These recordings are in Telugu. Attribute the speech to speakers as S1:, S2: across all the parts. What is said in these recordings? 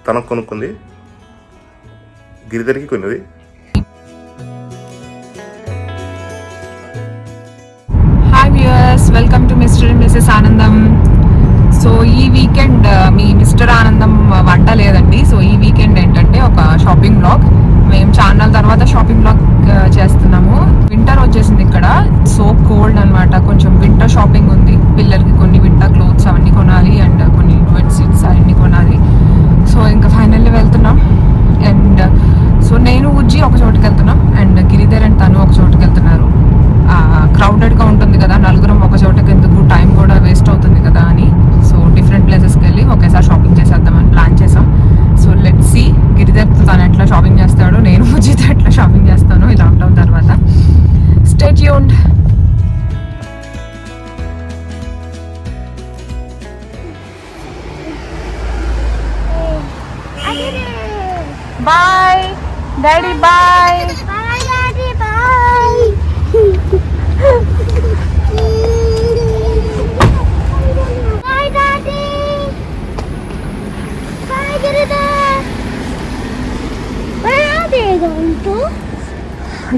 S1: తనకు కొనుక్కుంది, గిరిధర్కి కొన్నది.
S2: Hi viewers, welcome to mister and Mrs ఆనందం. సో ఈ వీకెండ్ మీ మిస్టర్ ఆనందం వంట లేదండి. సో ఈ వీకెండ్ ఏంటంటే ఒక షాపింగ్ బ్లాగ్. మేము చాలా తర్వాత షాపింగ్ బ్లాగ్ చేస్తున్నాము. వింటర్ వచ్చేసింది ఇక్కడ, సో కోల్డ్ అనమాట. కొంచెం వింటర్ షాపింగ్ ఉంది. పిల్లలకి కొన్ని వింటర్ క్లోత్స్ అవన్నీ కొనాలి అండ్ కొన్ని బెడ్ షీట్స్ అవన్నీ కొనాలి. సో ఇంకా ఫైనల్లీ వెళ్తున్నాం. అండ్ సో నేను ఉజ్జి ఒక చోటుకి వెళ్తున్నాం అండ్ గిరిధర్ అండ్ తను ఒక చోటుకి వెళ్తున్నారు. క్రౌడెడ్గా ఉంటుంది కదా, నలుగురం ఒక చోటకి ఎందుకు, టైం కూడా వేస్ట్ అవుతుంది కదా అని. సో డిఫరెంట్ ప్లేసెస్కి వెళ్ళి ఒకేసారి షాపింగ్ చేసేద్దామని ప్లాన్ చేసాం. సో లెట్స్ సీ గిరిధర్తో తను ఎట్లా షాపింగ్ చేస్తాడో, నేను ఉజ్జితో ఎట్లా షాపింగ్ చేస్తాను ఈ లాక్డౌన్ తర్వాత. Stay tuned. Bye daddy, bye
S3: Bye, Daddy. Bye. Bye, Daddy. Bye, Giridhar. Where are they going to?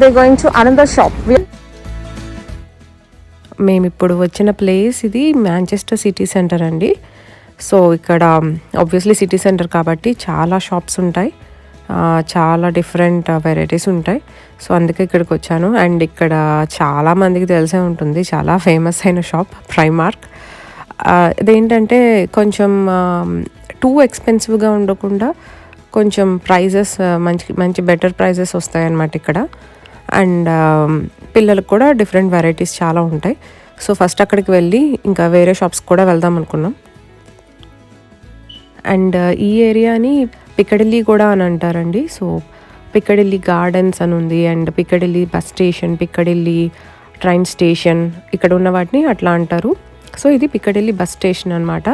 S2: They going to another shop. మేము ఇప్పుడు వచ్చిన ప్లేస్ ఇది మాంచెస్టర్ సిటీ సెంటర్ అండి. సో ఇక్కడ ఆబ్వియస్లీ సిటీ సెంటర్ కాబట్టి చాలా షాప్స్ ఉంటాయి, చాలా డిఫరెంట్ వెరైటీస్ ఉంటాయి. సో అందుకే ఇక్కడికి వచ్చాను. అండ్ ఇక్కడ చాలా మందికి తెలిసే ఉంటుంది, చాలా ఫేమస్ అయిన షాప్ ప్రైమార్క్. ఇదేంటంటే కొంచెం టూ ఎక్స్పెన్సివ్గా ఉండకుండా కొంచెం ప్రైజెస్ మంచి బెటర్ ప్రైజెస్ వస్తాయన్నమాట ఇక్కడ. అండ్ పిల్లలకు కూడా డిఫరెంట్ వెరైటీస్ చాలా ఉంటాయి. సో ఫస్ట్ అక్కడికి వెళ్ళి ఇంకా వేరే షాప్స్ కూడా వెళ్దాం అనుకున్నాం. అండ్ ఈ ఏరియాని పిక్కడిల్లీ కూడా అని అంటారండి. సో పిక్కడిల్లీ గార్డెన్స్ అని ఉంది, and Piccadilly bus station, Piccadilly train station, ఇక్కడ ఉన్న వాటిని అట్లా అంటారు. సో ఇది పిక్కడిల్లీ బస్ స్టేషన్ అనమాట.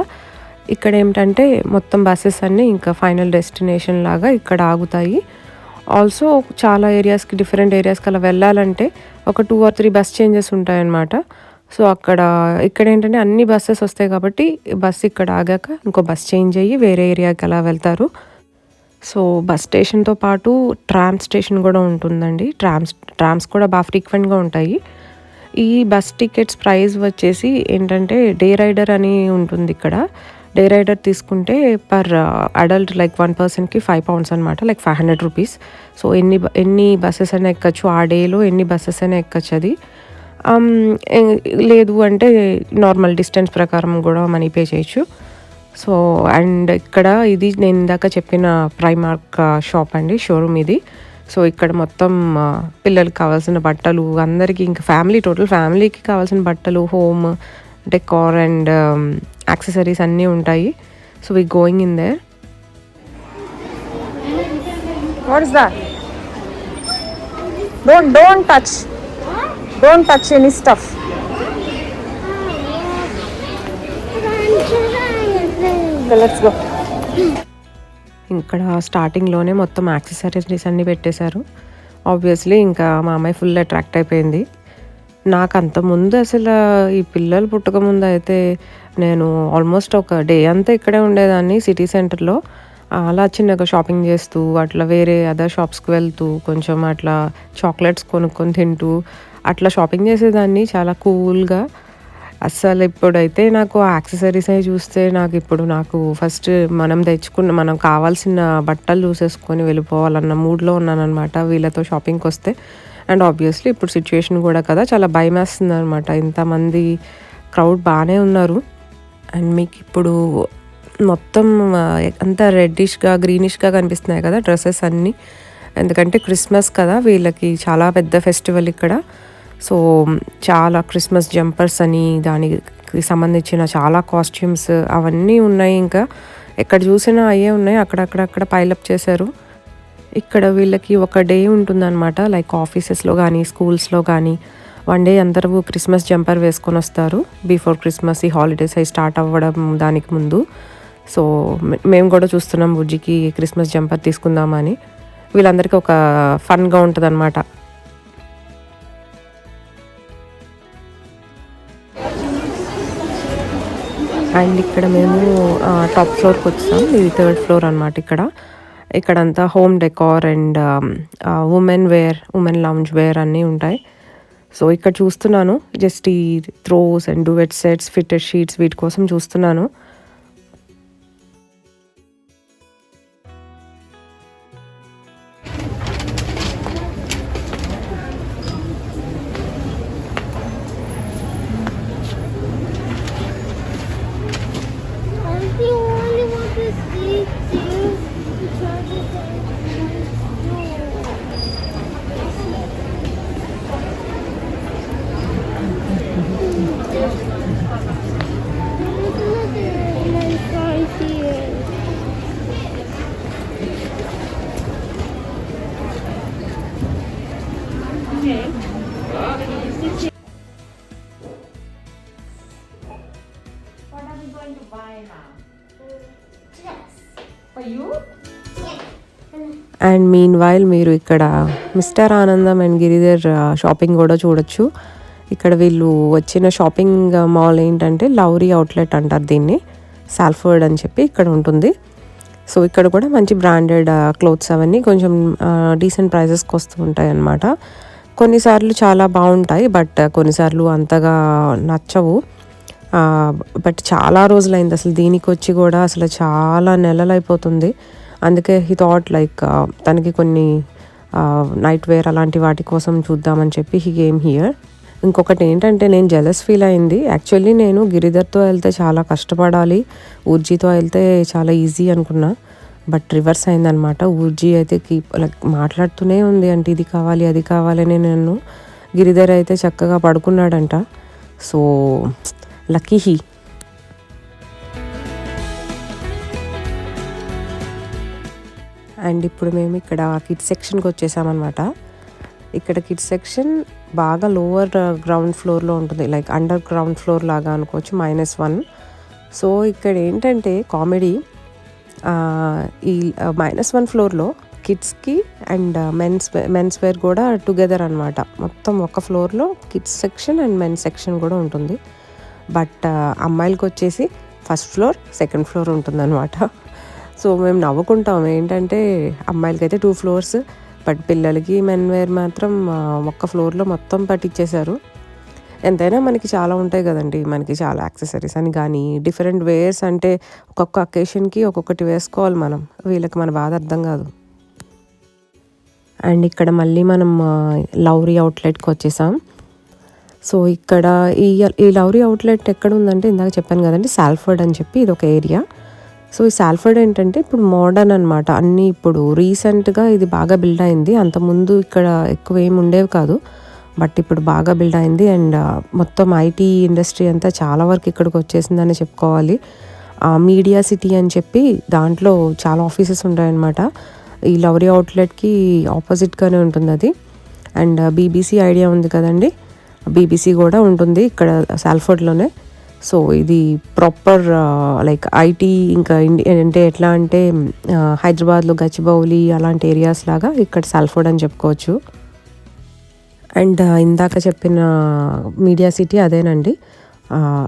S2: ఇక్కడ ఏమిటంటే మొత్తం బస్సెస్ అన్నీ ఇంకా ఫైనల్ డెస్టినేషన్ లాగా ఇక్కడ ఆగుతాయి. ఆల్సో చాలా ఏరియాస్కి, డిఫరెంట్ ఏరియాస్కి అలా వెళ్ళాలంటే ఒక 2 or 3 బస్ చేంజెస్ ఉంటాయన్నమాట. సో ఇక్కడ ఏంటంటే అన్ని బస్సెస్ వస్తాయి కాబట్టి బస్సు ఇక్కడ ఆగాక ఇంకో బస్ చేంజ్ అయ్యి వేరే ఏరియాకి అలా వెళ్తారు. సో బస్ స్టేషన్తో పాటు ట్రామ్ స్టేషన్ కూడా ఉంటుందండి. ట్రామ్స్ కూడా బాగా ఫ్రీక్వెంట్గా ఉంటాయి. ఈ బస్ టికెట్స్ ప్రైస్ వచ్చేసి ఏంటంటే డే రైడర్ అని ఉంటుంది ఇక్కడ. డే రైడర్ తీసుకుంటే పర్ అడల్ట్ లైక్ 1 personకి £5 అనమాట, లైక్ 500 rupees. సో ఎన్ని బస్సెస్ అయినా ఎక్కచ్చు, ఆ డేలో ఎన్ని బస్సెస్ అయినా ఎక్కచ్చు. అది లేదు అంటే నార్మల్ డిస్టెన్స్ ప్రకారం కూడా మనీ పే చేయొచ్చు. సో అండ్ ఇక్కడ ఇది నేను ఇందాక చెప్పిన ప్రైమార్క్ షాప్ అండి, షోరూమ్ ఇది. సో ఇక్కడ మొత్తం పిల్లలకి కావాల్సిన బట్టలు, అందరికీ ఇంకా టోటల్ ఫ్యామిలీకి కావాల్సిన బట్టలు, హోమ్ డెకార్ అండ్ యాక్సెసరీస్ అన్నీ ఉంటాయి. So we going in there. What is that? Don't touch any stuff. Let's go. ఇక్కడ స్టార్టింగ్లోనే మొత్తం యాక్సెసరీస్ అన్నీ పెట్టేశారు. ఆబ్వియస్లీ ఇంకా మా అమ్మాయి ఫుల్ అట్రాక్ట్ అయిపోయింది. నాకు అంతకుముందు అసలు ఈ పిల్లలు పుట్టక ముందు అయితే నేను ఆల్మోస్ట్ ఒక డే అంతా ఇక్కడే ఉండేదాన్ని సిటీ సెంటర్లో. అలా చిన్నగా షాపింగ్ చేస్తూ అట్లా వేరే అదర్ షాప్స్కి వెళ్తూ కొంచెం అట్లా చాక్లెట్స్ కొనుక్కొని తింటూ అట్లా షాపింగ్ చేసేదాన్ని చాలా కూల్గా. అస్సలు ఇప్పుడైతే నాకు యాక్సెసరీస్ అవి చూస్తే నాకు ఫస్ట్ మనం కావాల్సిన బట్టలు చూసేసుకొని వెళ్ళిపోవాలన్న మూడ్లో ఉన్నానన్నమాట వీళ్ళతో షాపింగ్కి వస్తే. అండ్ ఆబ్వియస్లీ ఇప్పుడు సిచ్యువేషన్ కూడా కదా, చాలా భయం వేస్తుంది అనమాట. ఇంతమంది క్రౌడ్ బాగానే ఉన్నారు. అండ్ మీకు ఇప్పుడు మొత్తం అంతా రెడ్డిష్గా గ్రీనిష్గా కనిపిస్తున్నాయి కదా డ్రెస్సెస్ అన్నీ, ఎందుకంటే క్రిస్మస్ కదా, వీళ్ళకి చాలా పెద్ద ఫెస్టివల్ ఇక్కడ. సో చాలా క్రిస్మస్ జంపర్స్ అని దానికి సంబంధించిన చాలా కాస్ట్యూమ్స్ అవన్నీ ఉన్నాయి. ఇంకా ఎక్కడ చూసినా అయ్యే ఉన్నాయి, అక్కడక్కడ పైలప్ చేశారు. ఇక్కడ వీళ్ళకి ఒక డే ఉంటుందన్నమాట, లైక్ ఆఫీసెస్లో కానీ స్కూల్స్లో కానీ 1 day అందరూ క్రిస్మస్ జంపర్ వేసుకొని వస్తారు బిఫోర్ క్రిస్మస్. ఈ హాలిడేస్ అవి స్టార్ట్ అవ్వడం దానికి ముందు. సో మేము కూడా చూస్తున్నాం బుజ్జికి క్రిస్మస్ జంపర్ తీసుకుందామని. వీళ్ళందరికీ ఒక ఫన్గా ఉంటుంది అనమాట. అండ్ ఇక్కడ మేము టాప్ ఫ్లోర్కి వచ్చాం. ఇది థర్డ్ ఫ్లోర్ అనమాట. ఇక్కడంతా home decor and women lounge wear అన్నీ ఉంటాయి. సో ఇక్కడ చూస్తున్నాను, జస్ట్ ఈ throws and duvet sets, fitted sheets వీటి కోసం చూస్తున్నాను.
S3: The only one to see things to try to
S1: What are we going to buy now?
S3: Yes.
S1: For you?
S2: And mean while మీరు ఇక్కడ మిస్టర్ ఆనందం అండ్ గిరిధర్ షాపింగ్ కూడా చూడొచ్చు. ఇక్కడ వీళ్ళు వచ్చిన షాపింగ్ మాల్ ఏంటంటే లౌరీ అవుట్లెట్ అంటారు దీన్ని, సాల్ఫర్డ్ అని చెప్పి ఇక్కడ ఉంటుంది. సో ఇక్కడ కూడా మంచి బ్రాండెడ్ క్లోత్స్ అవన్నీ కొంచెం డీసెంట్ ప్రైజెస్కి వస్తూ ఉంటాయి అన్నమాట. కొన్నిసార్లు చాలా బాగుంటాయి, బట్ కొన్నిసార్లు అంతగా నచ్చవు. బట్ చాలా రోజులైంది అసలు దీనికి వచ్చి కూడా, అసలు చాలా నెలలు అయిపోతుంది. అందుకే హీ థాట్ లైక్ తనకి కొన్ని నైట్ వేర్ అలాంటి వాటి కోసం చూద్దామని చెప్పి హీ గేమ్ హియర్. ఇంకొకటి ఏంటంటే నేను జెలస్ ఫీల్ అయింది. యాక్చువల్లీ నేను గిరిధర్తో వెళ్తే చాలా కష్టపడాలి, ఊర్జీతో వెళ్తే చాలా ఈజీ అనుకున్నా. బట్ రివర్స్ అయిందనమాట. ఊర్జీ అయితే లైక్ మాట్లాడుతూనే ఉంది, అంటే ఇది కావాలి అది కావాలని. నన్ను గిరిధర్ అయితే చక్కగా పడుకున్నాడంట. So lucky he. అండ్ ఇప్పుడు మేము ఇక్కడ కిడ్స్ సెక్షన్కి వచ్చేసామన్నమాట. ఇక్కడ కిడ్స్ సెక్షన్ బాగా లోవర్ గ్రౌండ్ ఫ్లోర్లో ఉంటుంది, లైక్ అండర్ గ్రౌండ్ ఫ్లోర్ లాగా అనుకోవచ్చు, -1. సో ఇక్కడ ఏంటంటే కామెడీ, ఈ -1 ఫ్లోర్లో కిడ్స్కి అండ్ మెన్స్ వేర్ కూడా టుగెదర్ అనమాట. మొత్తం ఒక ఫ్లోర్లో kids section and men's section కూడా ఉంటుంది. బట్ అమ్మాయిలకి వచ్చేసి ఫస్ట్ ఫ్లోర్, సెకండ్ ఫ్లోర్ ఉంటుందన్నమాట. సో మేము నవ్వుకుంటాం, ఏంటంటే అమ్మాయిలకైతే 2 ఫ్లోర్స్, బట్ పిల్లలకి మెన్ వేర్ మాత్రం ఒక్క ఫ్లోర్లో మొత్తం పట్టించేశారు. ఎంతైనా మనకి చాలా ఉంటాయి కదండి, మనకి చాలా యాక్సెసరీస్ అని కానీ డిఫరెంట్ వేర్స్ అంటే ఒక్కొక్క అకేషన్కి ఒక్కొక్కటి వేసుకోవాలి మనం. వీళ్ళకి మన బాధ అర్థం కాదు. అండ్ ఇక్కడ మళ్ళీ మనం లౌరీ అవుట్లెట్కి వచ్చేసాం. సో ఇక్కడ ఈ లౌరీ అవుట్లెట్ ఎక్కడ ఉందంటే ఇందాక చెప్పాను కదండి, సాల్ఫర్డ్ అని చెప్పి ఇది ఒక ఏరియా. సో ఈ సాల్ఫర్డ్ ఏంటంటే ఇప్పుడు మోడర్న్ అనమాట. అన్నీ ఇప్పుడు రీసెంట్గా ఇది బాగా బిల్డ్ అయింది. అంతకుముందు ఇక్కడ ఎక్కువ ఏమి ఉండేవి కాదు, బట్ ఇప్పుడు బాగా బిల్డ్ అయింది. అండ్ మొత్తం ఐటీ ఇండస్ట్రీ అంతా చాలా వరకు ఇక్కడికి వచ్చేసిందని చెప్పుకోవాలి. మీడియా సిటీ అని చెప్పి దాంట్లో చాలా ఆఫీసెస్ ఉంటాయన్నమాట. ఈ లౌరీ అవుట్లెట్కి ఆపోజిట్గానే ఉంటుంది అది. అండ్ బీబీసీ ఐడియా ఉంది కదండి, బీబీసీ కూడా ఉంటుంది ఇక్కడ సాల్ఫర్డ్లోనే. సో ఇది ప్రాపర్ లైక్ ఐటీ, ఇంకా అంటే ఎట్లా అంటే హైదరాబాద్లో గచ్చిబౌలి అలాంటి ఏరియాస్ లాగా ఇక్కడ సాల్ఫర్డ్ అని చెప్పుకోవచ్చు. అండ్ ఇందాక చెప్పిన మీడియా సిటీ అదేనండి.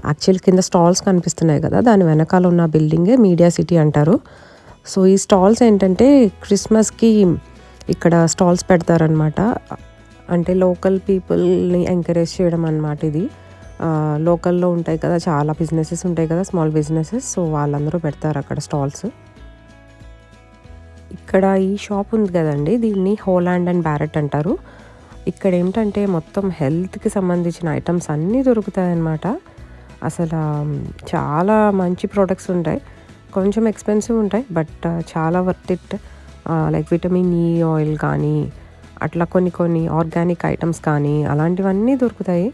S2: యాక్చువల్ కింద స్టాల్స్ కనిపిస్తున్నాయి కదా, దాని వెనకాల ఉన్న బిల్డింగే మీడియా సిటీ అంటారు. సో ఈ స్టాల్స్ ఏంటంటే క్రిస్మస్కి ఇక్కడ స్టాల్స్ పెడతారనమాట. అంటే లోకల్ పీపుల్ని ఎంకరేజ్ చేయడం అన్నమాట ఇది. లోకల్లో ఉంటాయి కదా, చాలా బిజినెసెస్ ఉంటాయి కదా, స్మాల్ బిజినెసెస్. సో వాళ్ళందరూ పెడతారు అక్కడ స్టాల్స్. ఇక్కడ ఈ షాప్ ఉంది కదండి, దీన్ని హోలాండ్ అండ్ బ్యారెట్ అంటారు. ఇక్కడ ఏంటంటే మొత్తం హెల్త్కి సంబంధించిన ఐటమ్స్ అన్నీ దొరుకుతాయి అన్నమాట. అసలు చాలా మంచి ప్రోడక్ట్స్ ఉంటాయి, కొంచెం ఎక్స్పెన్సివ్ ఉంటాయి, బట్ చాలా worth it. Like vitamin E oil కానీ అట్లా కొన్ని ఆర్గానిక్ ఐటమ్స్ కానీ అలాంటివన్నీ దొరుకుతాయి.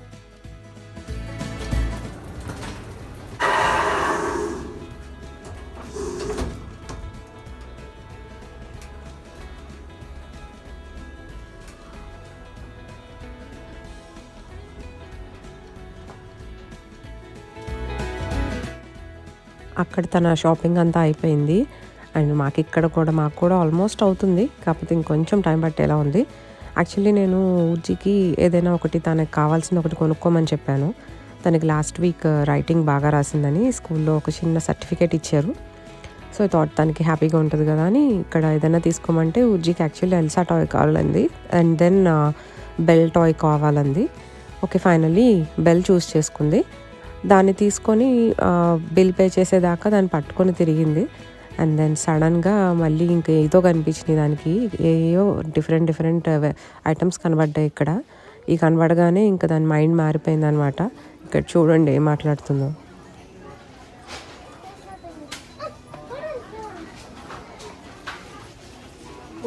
S2: అక్కడ తన షాపింగ్ అంతా అయిపోయింది. అండ్ మాకు కూడా ఆల్మోస్ట్ అవుతుంది, కాకపోతే ఇంకొంచెం టైం పట్టేలా ఉంది. యాక్చువల్లీ నేను ఊర్జీకి ఏదైనా ఒకటి తనకు కావాల్సిన ఒకటి కొనుక్కోమని చెప్పాను. తనకి లాస్ట్ వీక్ రైటింగ్ బాగా రాసిందని స్కూల్లో ఒక చిన్న సర్టిఫికేట్ ఇచ్చారు. సో థాట్ తనకి హ్యాపీగా ఉంటుంది కదా అని ఇక్కడ ఏదైనా తీసుకోమంటే ఉజ్జికి యాక్చువల్లీ ఎల్సా టాయ్ కావాలంది అండ్ దెన్ బెల్ టాయ్ కావాలంది. ఓకే, ఫైనల్లీ బెల్ చూస్ చేసుకుంది. దాన్ని తీసుకొని బిల్ పే చేసేదాకా దాన్ని పట్టుకొని తిరిగింది. అండ్ దెన్ సడన్గా మళ్ళీ ఇంకా ఏదో కనిపించినాయి దానికి, ఏయో డిఫరెంట్ ఐటమ్స్ కనబడ్డాయి ఇక్కడ. ఈ కనబడగానే ఇంకా దాని మైండ్ మారిపోయింది అనమాట. ఇక్కడ చూడండి ఏం మాట్లాడుతుందో.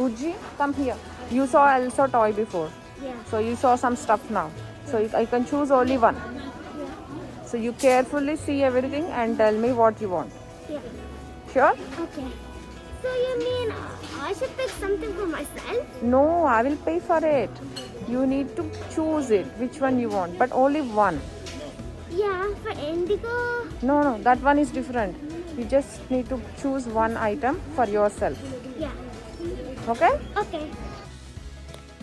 S4: Uji, come here. You saw Elsa toy before.
S3: Yeah.
S4: So you saw some stuff now. So I can choose only one.
S3: Yeah.
S4: So you carefully see everything and tell me what you want.
S3: Yeah.
S4: Sure?
S3: Okay. So you mean I should pick something for myself?
S4: No, I will pay for it. You need to choose it, which one you want, but only one.
S3: Yeah, for Indigo.
S4: No, that one is different. You just need to choose one item for yourself.
S3: Yeah.
S4: Okay?
S3: Okay.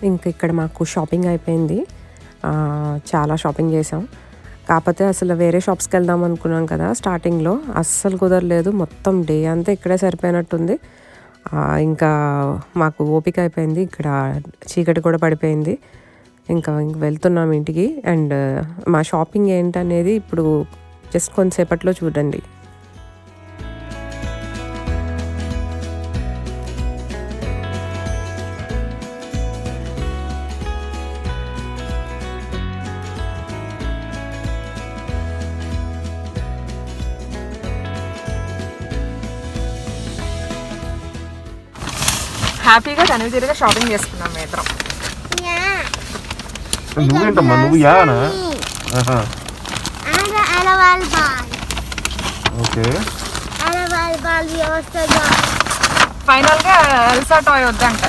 S2: ఇంక ఇక్కడ మాకు షాపింగ్ అయిపోయింది. చాలా షాపింగ్ చేసాం. కాకపోతే అసలు వేరే షాప్స్కి వెళ్దాం అనుకున్నాం కదా స్టార్టింగ్లో, అస్సలు కుదరలేదు. మొత్తం డే అంతా ఇక్కడే సరిపోయినట్టుంది. ఇంకా మాకు ఓపిక అయిపోయింది. ఇక్కడ చీకటి కూడా పడిపోయింది. ఇంకా వెళ్తున్నాం ఇంటికి. అండ్ మా షాపింగ్ ఏంటనేది ఇప్పుడు జస్ట్ కొంతసేపట్లో చూడండి.
S4: హ్యాపీగా తనివితీరుగా షాపింగ్ చేసుకున్నాం మేత్రం.
S3: Yeah.
S5: నువ్వేంటమ్మా నువ్వు Yana?
S3: And the animal ball.
S5: Okay.
S3: Animal ball we also got.
S4: ఫైనల్గా ఎల్సా టాయ్ వద్దంట.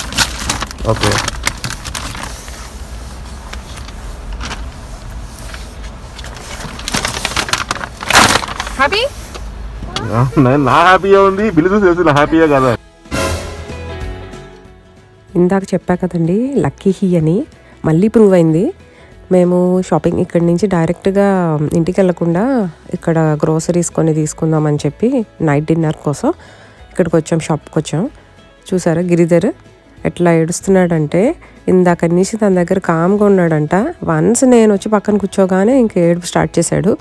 S5: ఓకే.
S4: హ్యాపీ?
S5: నా హ్యాపీగా ఉంది, బిల్లు చూసి తెలుసు నా హ్యాపీగా కదా.
S2: ఇందాక చెప్పా కదండి లక్కీ హీ అని, మళ్ళీ ప్రూవ్ అయింది. మేము షాపింగ్ ఇక్కడి నుంచి డైరెక్ట్గా ఇంటికి వెళ్ళకుండా ఇక్కడ గ్రోసరీస్ కొన్ని తీసుకుందామని చెప్పి నైట్ డిన్నర్ కోసం ఇక్కడికి వచ్చాం, షాప్కి వచ్చాం. చూసారా గిరిధర్ ఎట్లా ఏడుస్తున్నాడంటే, ఇందాక నుంచి తన దగ్గర కామ్గా ఉన్నాడంట. వన్స్ నేను వచ్చి పక్కన కూర్చోగానే ఇంక ఏడుపు స్టార్ట్ చేశాడు.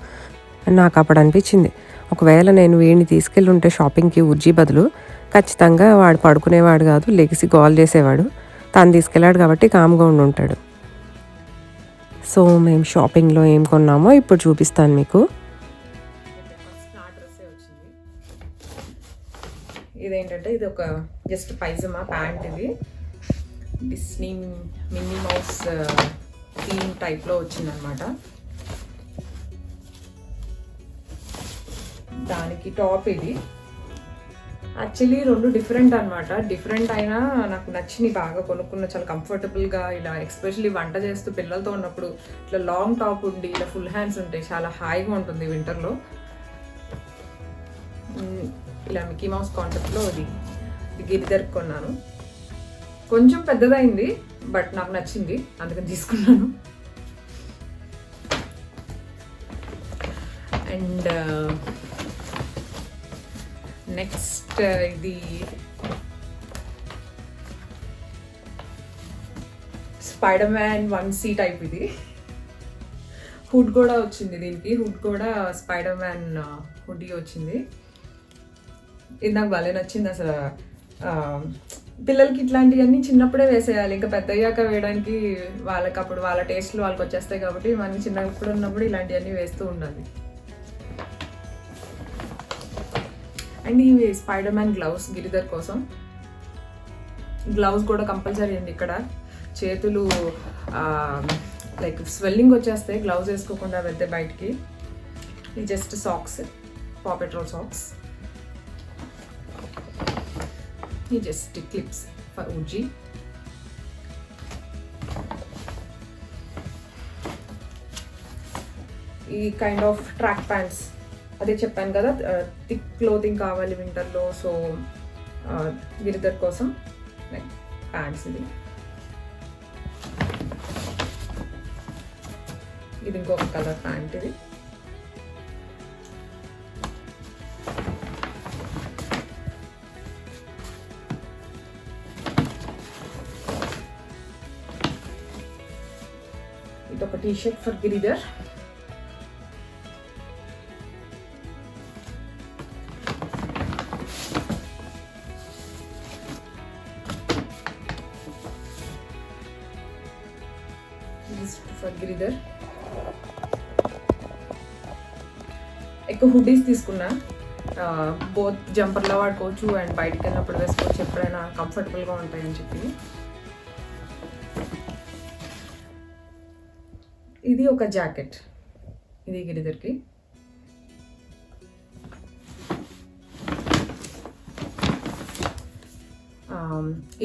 S2: నాకు అప్పుడు అనిపించింది, ఒకవేళ నేను వీడిని తీసుకెళ్ళి ఉంటే షాపింగ్కి ఉజ్జి బదులు ఖచ్చితంగా వాడు పడుకునేవాడు కాదు, లెగిసి గోల్ చేసేవాడు. తను తీసుకెళ్ళాడు కాబట్టి కామ్గా ఉండి ఉంటాడు. సో మేము షాపింగ్లో ఏం కొన్నామో ఇప్పుడు చూపిస్తాను మీకు.
S4: ఇదేంటంటే ఇది ఒక జస్ట్ పైజమా ప్యాంట్. ఇది డిస్నీ మిన్నీ మౌస్ థీమ్ టైప్లో వచ్చిందనమాట. దానికి టాప్ ఇది. యాక్చువల్లీ రెండు డిఫరెంట్ అనమాట. డిఫరెంట్ అయినా నాకు నచ్చింది, బాగా కొనుక్కున్న, చాలా కంఫర్టబుల్గా. ఇలా ఎస్పెషల్లీ వంట చేస్తూ పిల్లలతో ఉన్నప్పుడు ఇట్లా లాంగ్ టాప్ ఉండి ఇలా ఫుల్ హ్యాండ్స్ ఉంటాయి, చాలా హాయిగా ఉంటుంది వింటర్లో. ఇలా మిక్కీ మౌస్ కాన్సెప్ట్లో ఇది గిరిధర్ కొన్నాను. కొంచెం పెద్దదైంది బట్ నాకు నచ్చింది, అందుకని తీసుకున్నాను. అండ్ నెక్స్ట్ ఇది స్పైడర్ మ్యాన్ 1C టైప్. ఇది హుడ్ కూడా వచ్చింది, దీనికి హుడ్ కూడా స్పైడర్ మ్యాన్ హుడ్ వచ్చింది. ఇది నాకు భలే నచ్చింది అసలు. పిల్లలకి ఇట్లాంటివన్నీ చిన్నప్పుడే వేసేయాలి, ఇంకా పెద్ద అయ్యాక వేయడానికి వాళ్ళకి అప్పుడు వాళ్ళ టేస్ట్లు వాళ్ళకి వచ్చేస్తాయి. కాబట్టి మనం చిన్నప్పుడు ఉన్నప్పుడు ఇలాంటివన్నీ వేస్తూ ఉండాలి. అండ్ ఇవి స్పైడర్ మ్యాన్ గ్లౌస్ గిరిధర్ కోసం. గ్లౌస్ కూడా కంపల్సరీ అండి. ఇక్కడ చేతులు లైక్ స్వెల్లింగ్ వచ్చేస్తాయి గ్లౌజ్ వేసుకోకుండా వెళ్తే బయటికి. ఇది జస్ట్ సాక్స్, పా పెట్రోల్ సాక్స్. ఇది జస్ట్ క్లిప్స్ ఫర్ ఉజ్జి. ఈ కైండ్ ఆఫ్ ట్రాక్ ప్యాంట్స్, అదే చెప్పాను కదా థిక్ క్లోతింగ్ కావాలి వింటర్లో. సో గిరిధర్ కోసం లైక్ ప్యాంట్స్. ఇది ఇంకొక కలర్ ప్యాంట్. ఇది ఇది ఒక T shirt for Giridhar. For Giridhar. ఎక్కువ హుడీస్ తీసుకున్నా, బోత్ జంపర్లో వాడుకోవచ్చు అండ్ బయటికి వెళ్ళినప్పుడు వేసుకోవచ్చు, ఎప్పుడైనా కంఫర్టబుల్గా ఉంటాయని చెప్పి. ఇది ఒక జాకెట్, ఇది గిరిధర్కి.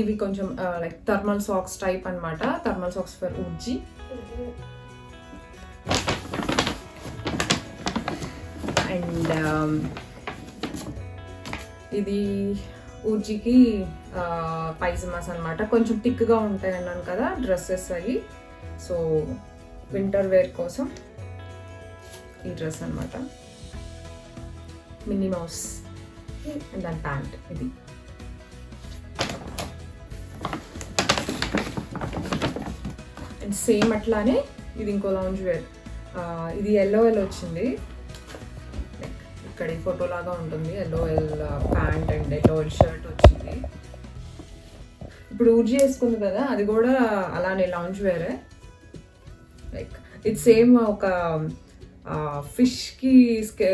S4: ఇవి కొంచెం లైక్ థర్మల్ సాక్స్ టైప్ అనమాట, థర్మల్ సాక్స్ ఫర్ ఊర్జీ. అండ్ ఇది ఊర్జీకి పైజమాస్ అనమాట, కొంచెం థిక్గా ఉంటాయి అన్నాను కదా డ్రెస్సెస్ అవి. సో వింటర్ వేర్ కోసం ఈ డ్రెస్ అనమాట, మినీ మౌస్ అండ్ దాని ప్యాంట్. ఇది అండ్ సేమ్ అట్లానే ఇది ఇంకో లాంజ్ వేర్. ఇది ఎల్లో వచ్చింది, ఇక్కడ ఈ ఫోటో లాగా ఉంటుంది. Yellow pant and yellow shirt వచ్చింది. ఇప్పుడు ఊర్జీ వేసుకుంది కదా, అది కూడా అలానే లాంజ్ వేరే. లైక్ ఇది సేమ్ ఒక ఫిష్కి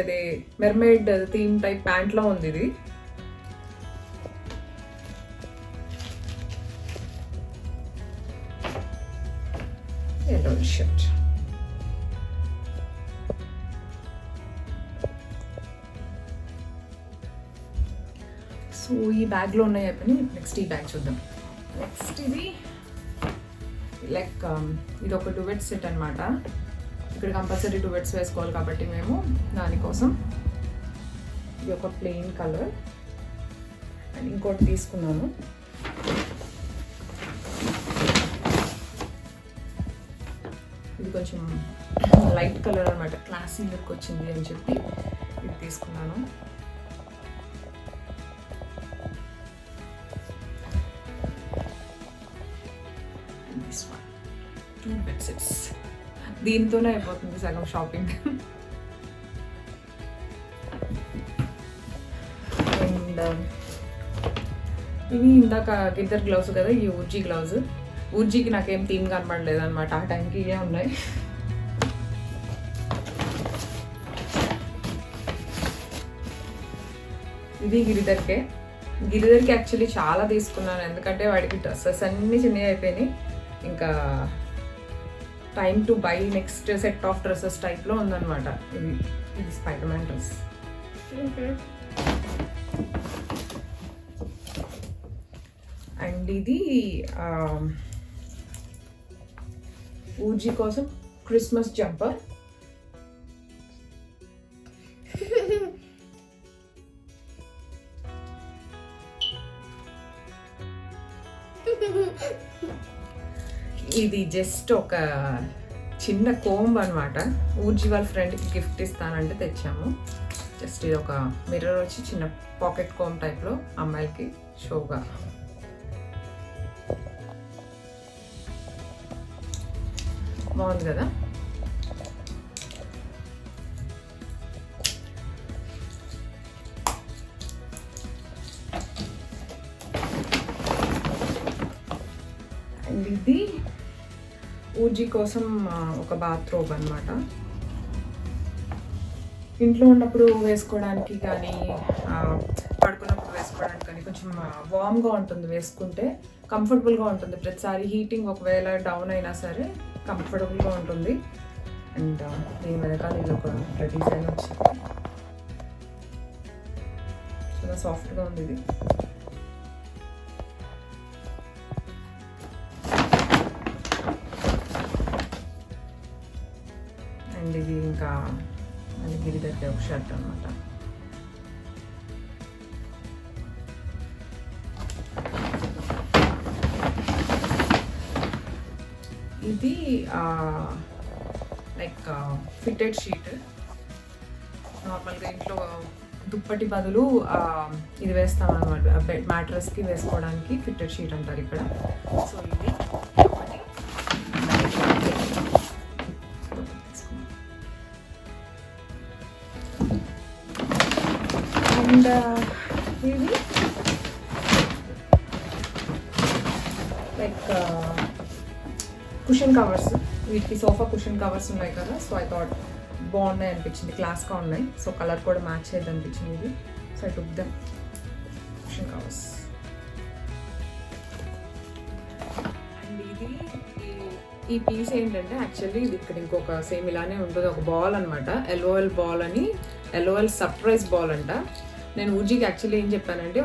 S4: అది మెర్మైడ్ థీమ్ టైప్ ప్యాంట్లో ఉంది ఇది. Yellow shirt. సో ఈ బ్యాగ్లో ఉన్నాయి అయిపోయి. నెక్స్ట్ ఈ బ్యాగ్ చూద్దాం. నెక్స్ట్ ఇది లైక్ ఇది ఒక డువెట్ సెట్ అనమాట. ఇక్కడ కంపల్సరీ డువెట్స్ వేసుకోవాలి కాబట్టి మేము దానికోసం ఇది ఒక ప్లెయిన్ కలర్ అండ్ ఇంకోటి తీసుకున్నాను. ఇది కొంచెం లైట్ కలర్ అనమాట, క్లాసీ లుక్ వచ్చింది అని చెప్పి ఇది తీసుకున్నాను. దీంతోనే అయిపోతుంది సగం షాపింగ్. అండ్ ఇవి ఇందాక గిద్దర్ గ్లౌజ్ కదా, ఈ ఊర్జీ గ్లౌజ్. ఊర్జీకి నాకేం థీమ్ కనపడలేదు అనమాట, ఆ టైంకి ఇవే ఉన్నాయి. ఇది గిరిధర్కి యాక్చువల్లీ చాలా తీసుకున్నాను, ఎందుకంటే వాడికి డ్రెస్సెస్ అన్నీ చిన్నవి అయిపోయినాయి. ఇంకా time to buy next set of dresses టైప్లో ఉందన్నమాట. ఇది స్పైడర్ మ్యాన్ డ్రెస్. అండ్ ఇది ఊర్జీ కోసం క్రిస్మస్ జంపర్. ఇది జస్ట్ ఒక చిన్న కోంబ్ అనమాట, ఊర్జీ వాళ్ళ ఫ్రెండ్కి గిఫ్ట్ ఇస్తానంటే తెచ్చాము. జస్ట్ ఇది ఒక మిర్రర్ వచ్చి చిన్న పాకెట్ కోంబ్ టైప్లో అమ్మాయిలకి షోగా. బాగుంది కదా. అండ్ ఇది ఊర్జీ కోసం ఒక బాత్రోబ్ అనమాట. ఇంట్లో ఉన్నప్పుడు వేసుకోవడానికి కానీ పడుకున్నప్పుడు వేసుకోవడానికి కానీ కొంచెం వామ్గా ఉంటుంది, వేసుకుంటే కంఫర్టబుల్గా ఉంటుంది. ప్రతిసారి హీటింగ్ ఒకవేళ డౌన్ అయినా సరే కంఫర్టబుల్గా ఉంటుంది. అండ్ దీని వెనకాల ఇది ఒక డిజైన్ వచ్చింది, చాలా సాఫ్ట్గా ఉంది ఇది. అండ్ ఇది ఇంకా అది గిరిధర్ ఒక షర్ట్ అనమాట. ఇది లైక్ ఫిట్టెడ్ షీట్. నార్మల్గా ఇంట్లో దుప్పటి బదులు ఇది వేస్తాం అనమాట, బెడ్ మ్యాట్రస్కి వేసుకోవడానికి ఫిట్టెడ్ షీట్ అంటారు ఇక్కడ. సో ఇది ఒకటి. కుషన్ కవర్స్, వీటికి సోఫా కుషన్ కవర్స్ ఉన్నాయి కదా, సో ఐ థాట్ బాగున్నాయి అనిపించింది, క్లాస్గా ఉన్నాయి. సో కలర్ కూడా మ్యాచ్ అయ్యేది అనిపించింది ఇది. So I took them cushion covers. And ఇది ఈ పీస్ ఏంటంటే యాక్చువల్లీ ఇది ఇక్కడ ఇంకొక సేమ్ ఇలానే ఉంటుంది, ఒక బాల్ అనమాట, LOL బాల్ అని, LOL సర్ప్రైజ్ బాల్ అంట. నేను ఊజీకి యాక్చువల్లీ ఏం చెప్పానంటే,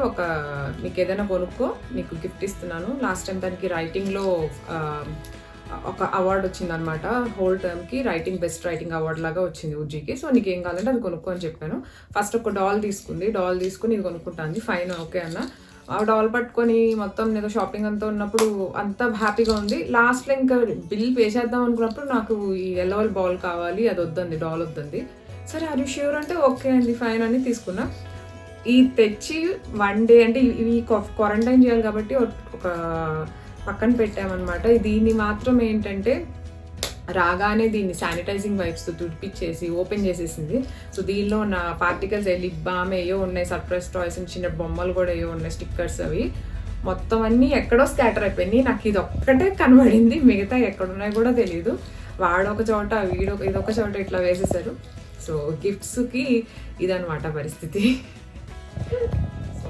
S4: నీకు ఏదైనా కొనుక్కో, నీకు గిఫ్ట్ ఇస్తున్నాను. లాస్ట్ టైం దానికి రైటింగ్లో ఒక అవార్డు వచ్చిందనమాట, హోల్ టర్మ్కి రైటింగ్ బెస్ట్ రైటింగ్ అవార్డు లాగా వచ్చింది ఊజీకి. సో నీకు ఏం కావాలంటే అది కొనుక్కో అని చెప్పాను. ఫస్ట్ ఒక డాల్ తీసుకుంది, డాల్ తీసుకుని ఇది కొనుక్కుంటాను. ఫైన్, ఓకే అన్న. ఆ డాల్ పట్టుకొని మొత్తం ఏదో షాపింగ్ అంతా ఉన్నప్పుడు అంతా హ్యాపీగా ఉంది. లాస్ట్లో ఇంకా బిల్ పే చేద్దాం అనుకున్నప్పుడు నాకు ఈ LOL బాల్ కావాలి, అది వద్దంది, డాల్ వద్దంది. సరే ఆర్ యూ ష్యూర్ అంటే ఓకే అండి ఫైన్ అని తీసుకున్నా. ఈ తెచ్చి 1 డే అంటే ఇవి క్వారంటైన్ చేయాలి కాబట్టి ఒక పక్కన పెట్టామన్నమాట. దీన్ని మాత్రం ఏంటంటే రాగానే దీన్ని శానిటైజింగ్ వైప్స్తో తుడిపిచ్చేసి ఓపెన్ చేసేసింది. సో దీనిలో ఉన్న పార్టికల్స్ లిప్ బామ్ ఏయో ఉన్నాయి, సర్ప్రైజ్ టాయ్స్, చిన్న బొమ్మలు కూడా ఏవో ఉన్నాయి, స్టిక్కర్స్, అవి మొత్తం అన్నీ ఎక్కడో స్కాటర్ అయిపోయినాయి. నాకు ఇది ఒక్కటే కనబడింది, మిగతా ఎక్కడున్నాయో కూడా తెలియదు. వాడొక చోట ఇదొక చోట ఇట్లా వేసేసారు. సో గిఫ్ట్స్కి ఇదనమాట పరిస్థితి. సో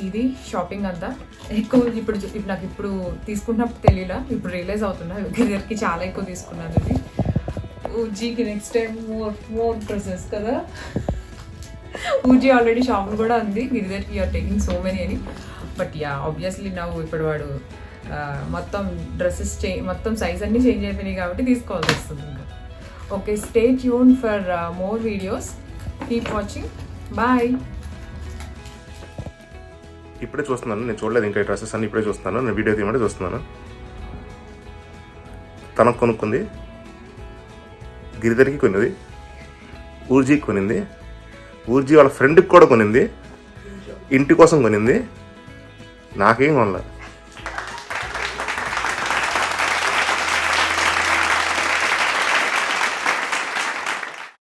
S4: ఇది షాపింగ్ అంతా. ఎక్కువ ఇప్పుడు నాకు ఇప్పుడు తీసుకున్నప్పుడు తెలియలా, ఇప్పుడు రియలైజ్ అవుతున్నా గిరియర్కి చాలా ఎక్కువ తీసుకున్నాను. ఇది ఊజీకి నెక్స్ట్ టైం మోర్ డ్రెస్సెస్ కదా. ఊజీ ఆల్రెడీ షాపులు కూడా ఉంది, గిరిధర్కి యూఆర్ టేకింగ్ సో మెనీ అని. బట్ యా ఆబ్వియస్లీ నవ్వు ఇప్పుడు వాడు మొత్తం డ్రెస్సెస్ మొత్తం సైజ్ అన్నీ చేంజ్ అయిపోయినాయి కాబట్టి తీసుకోవాల్సి వస్తుంది ఇంకా. Okay, stay tune for more videos, keep watching, bye.
S5: ఇప్పుడే చూస్తున్నాను, నేను చూడలేదు ఇంకా ఈ డ్రెస్సెస్ అన్ని ఇప్పుడే చూస్తున్నాను. నేను వీడియో తీయమంటే చూస్తున్నాను. తనకు కొనుక్కుంది, గిరిధర్కి కొనింది, ఊర్జీకి కొనింది, ఊర్జీ వాళ్ళ ఫ్రెండ్కి కూడా కొనింది, ఇంటి కోసం కొనింది, నాకేం కొనలేదు.